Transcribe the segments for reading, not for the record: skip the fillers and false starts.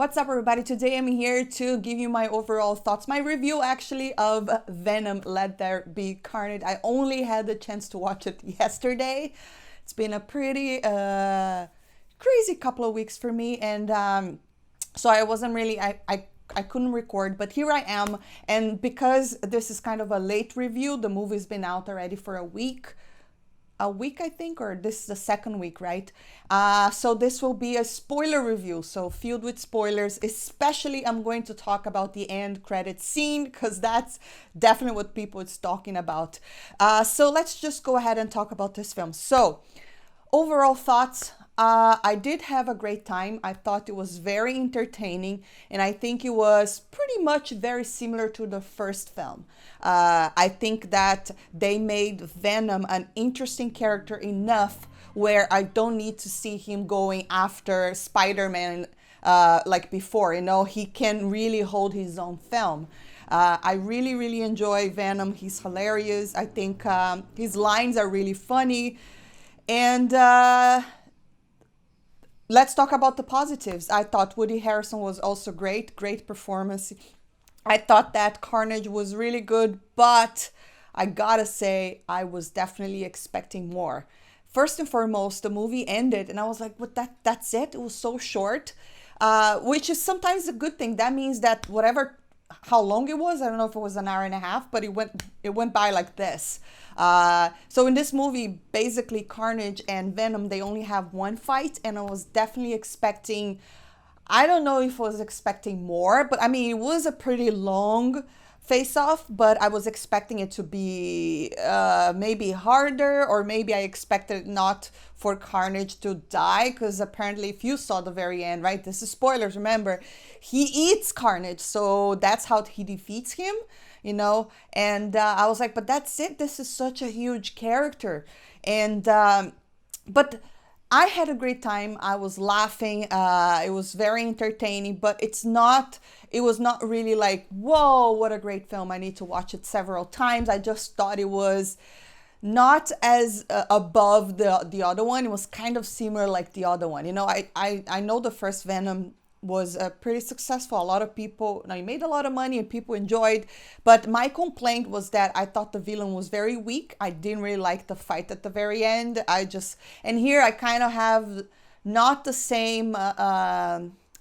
What's up, everybody? Today I'm here to give you my overall thoughts, my review actually of Venom, Let There Be Carnage. I only had the chance to watch it yesterday. It's been a pretty crazy couple of weeks for me, and so I wasn't really, I couldn't record, but here I am. And because this is kind of a late review, the movie's been out already for a week I think, or this is the second week, right? So this will be a spoiler review, so filled with spoilers. Especially I'm going to talk about the end credit scene because that's definitely what people is talking about. So let's just go ahead and talk about this film. So overall thoughts. I did have a great time. I thought it was very entertaining, and I think it was pretty much very similar to the first film. I think that they made Venom an interesting character enough where I don't need to see him going after Spider-Man like before. You know, he can really hold his own film. I really, really enjoy Venom. He's hilarious. I think his lines are really funny. And let's talk about the positives. I thought Woody Harrelson was also great performance. I thought that Carnage was really good, but I gotta say, I was definitely expecting more. First and foremost, the movie ended, and I was like, "What? That's it? It was so short," which is sometimes a good thing. That means that whatever, how long it was, I don't know if it was an hour and a half, but it went by like this. So in this movie, basically Carnage and Venom, they only have one fight, and I was definitely expecting, I don't know if I was expecting more, but I mean, it was a pretty long face off, but I was expecting it to be maybe harder, or maybe I expected not for Carnage to die, because apparently if you saw the very end, right, this is spoilers, remember, he eats Carnage, so that's how he defeats him, you know. And I was like, but that's it, this is such a huge character. And but I had a great time. I was laughing. It was very entertaining, but it was not really like, whoa, what a great film. I need to watch it several times. I just thought it was not as above the other one. It was kind of similar like the other one. You know, I know the first Venom was pretty successful. A lot of people, now he made a lot of money and people enjoyed, but my complaint was that I thought the villain was very weak. I didn't really like the fight at the very end. And here I kind of have not the same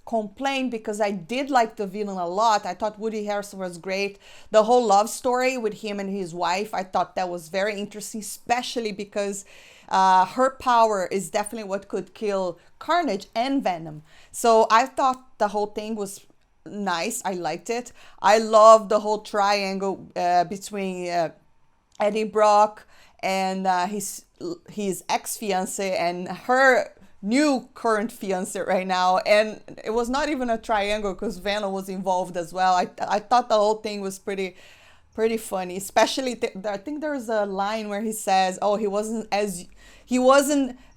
complaint, because I did like the villain a lot. I thought Woody Harrelson was great. The whole love story with him and his wife, I thought that was very interesting, especially because her power is definitely what could kill Carnage and Venom. So I thought the whole thing was nice. I liked it. I loved the whole triangle between Eddie Brock and his ex-fiance and her new current fiance right now. And it was not even a triangle because Venom was involved as well. I thought the whole thing was pretty funny, especially I think there's a line where he says, "Oh, he wasn't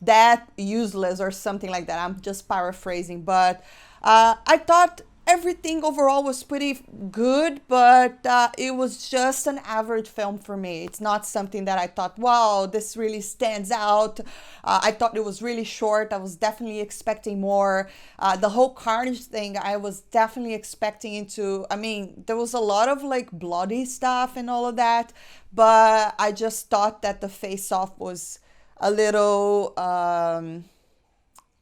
that useless," or something like that. I'm just paraphrasing, but I thought everything overall was pretty good, but it was just an average film for me. It's not something that I thought, wow, this really stands out. I thought it was really short. I was definitely expecting more. The whole Carnage thing, I was definitely expecting into, I mean, there was a lot of like bloody stuff and all of that, but I just thought that the face-off was a little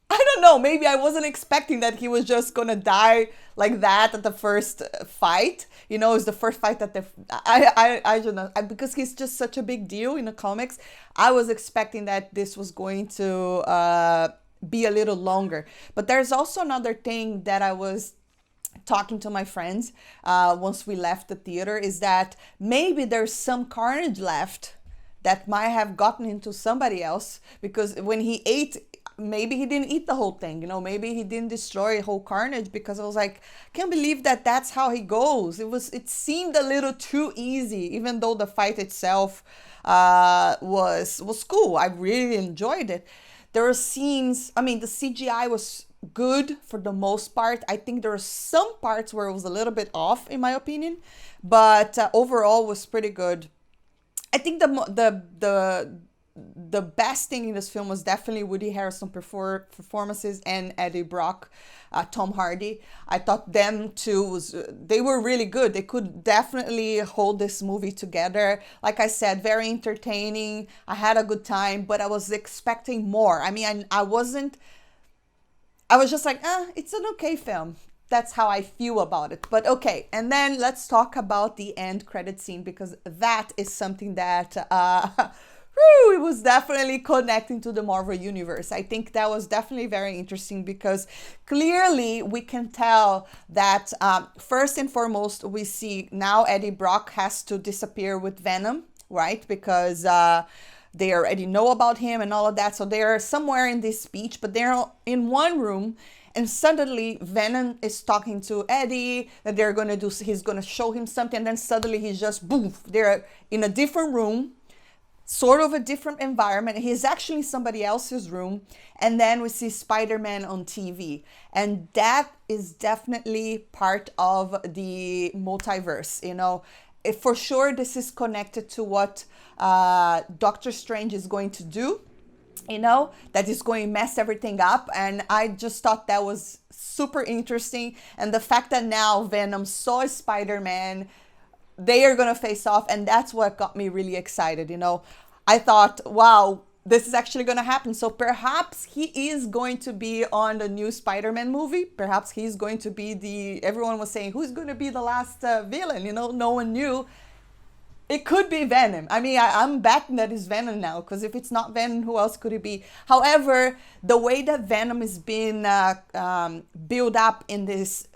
I don't know, maybe I wasn't expecting that he was just gonna die like that at the first fight. You know, it's the first fight that I don't know, because he's just such a big deal in the comics. I was expecting that this was going to be a little longer. But there's also another thing that I was talking to my friends once we left the theater, is that maybe there's some Carnage left that might have gotten into somebody else, because when he ate, maybe he didn't eat the whole thing, you know, maybe he didn't destroy whole Carnage, because I was like, can't believe that that's how he goes. It seemed a little too easy, even though the fight itself was cool. I really enjoyed it. There were scenes, I mean, the CGI was good for the most part. I think there were some parts where it was a little bit off, in my opinion, but overall was pretty good. I think the best thing in this film was definitely Woody Harrelson performances and Eddie Brock, Tom Hardy. I thought them two they were really good. They could definitely hold this movie together. Like I said, very entertaining. I had a good time, but I was expecting more. I mean, I wasn't. I was just like, it's an okay film. That's how I feel about it. But okay, and then let's talk about the end credit scene, because that is something that it was definitely connecting to the Marvel Universe. I think that was definitely very interesting, because clearly we can tell that first and foremost, we see now Eddie Brock has to disappear with Venom, right? Because they already know about him and all of that. So they're somewhere in this speech, but they're in one room. And suddenly Venom is talking to Eddie that he's going to show him something. And then suddenly he's just, boom, they're in a different room, sort of a different environment. He's actually in somebody else's room. And then we see Spider-Man on TV. And that is definitely part of the multiverse, you know. For sure, this is connected to what Doctor Strange is going to do. You know, that is going to mess everything up. And I just thought that was super interesting. And the fact that now Venom saw Spider-Man, they are going to face off. And that's what got me really excited. You know, I thought, wow, this is actually going to happen. So perhaps he is going to be on the new Spider-Man movie. Perhaps he's going to be everyone was saying, who's going to be the last villain? You know, no one knew. It could be Venom. I mean, I'm betting that it's Venom now, because if it's not Venom, who else could it be? However, the way that Venom is being built up in this,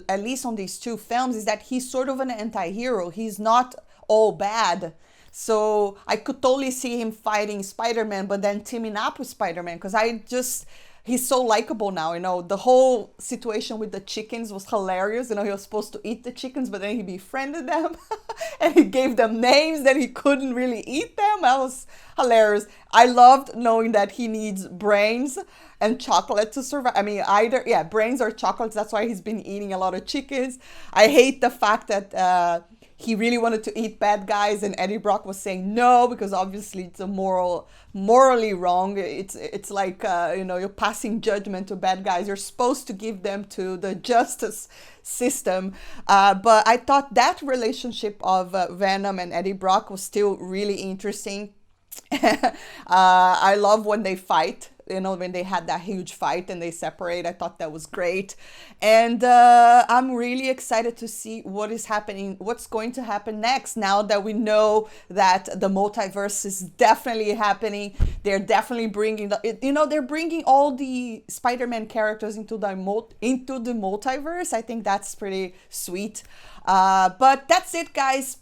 at least on these two films, is that he's sort of an anti-hero. He's not all bad. So I could totally see him fighting Spider-Man, but then teaming up with Spider-Man, because he's so likable now, you know. The whole situation with the chickens was hilarious. You know, he was supposed to eat the chickens, but then he befriended them and he gave them names that he couldn't really eat them. That was hilarious. I loved knowing that he needs brains and chocolate to survive. I mean, either, brains or chocolates. That's why he's been eating a lot of chickens. I hate the fact that he really wanted to eat bad guys, and Eddie Brock was saying no, because obviously it's morally wrong. It's like, you know, you're passing judgment to bad guys. You're supposed to give them to the justice system. But I thought that relationship of Venom and Eddie Brock was still really interesting. I love when they fight. You know, when they had that huge fight and they separate, I thought that was great. And I'm really excited to see what's going to happen next, now that we know that the multiverse is definitely happening. They're definitely bringing they're bringing all the Spider-Man characters into the multiverse. I think that's pretty sweet. But that's it, guys.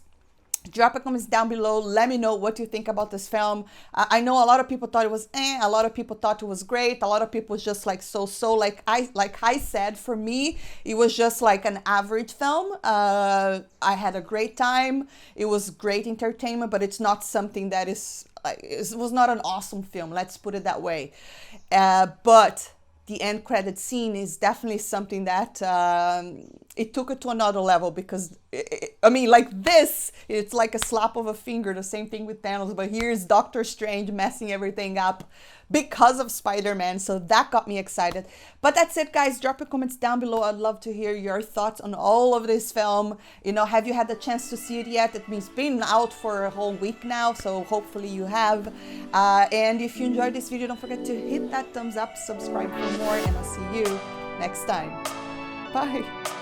Drop a comments down below. Let me know what you think about this film. I know a lot of people thought it was a lot of people thought it was great. A lot of people was just like so. Like I said, for me, it was just like an average film. I had a great time. It was great entertainment, but it's not something that is like, it was not an awesome film. Let's put it that way. But the end credit scene is definitely something that it took it to another level, because I mean, like this, it's like a slap of a finger. The same thing with Thanos, but here's Doctor Strange messing everything up because of Spider-Man. So that got me excited. But that's it, guys. Drop your comments down below. I'd love to hear your thoughts on all of this film. You know, have you had the chance to see it yet? It's been out for a whole week now, so hopefully you have. And if you enjoyed this video, don't forget to hit that thumbs up, subscribe for more, and I'll see you next time. Bye.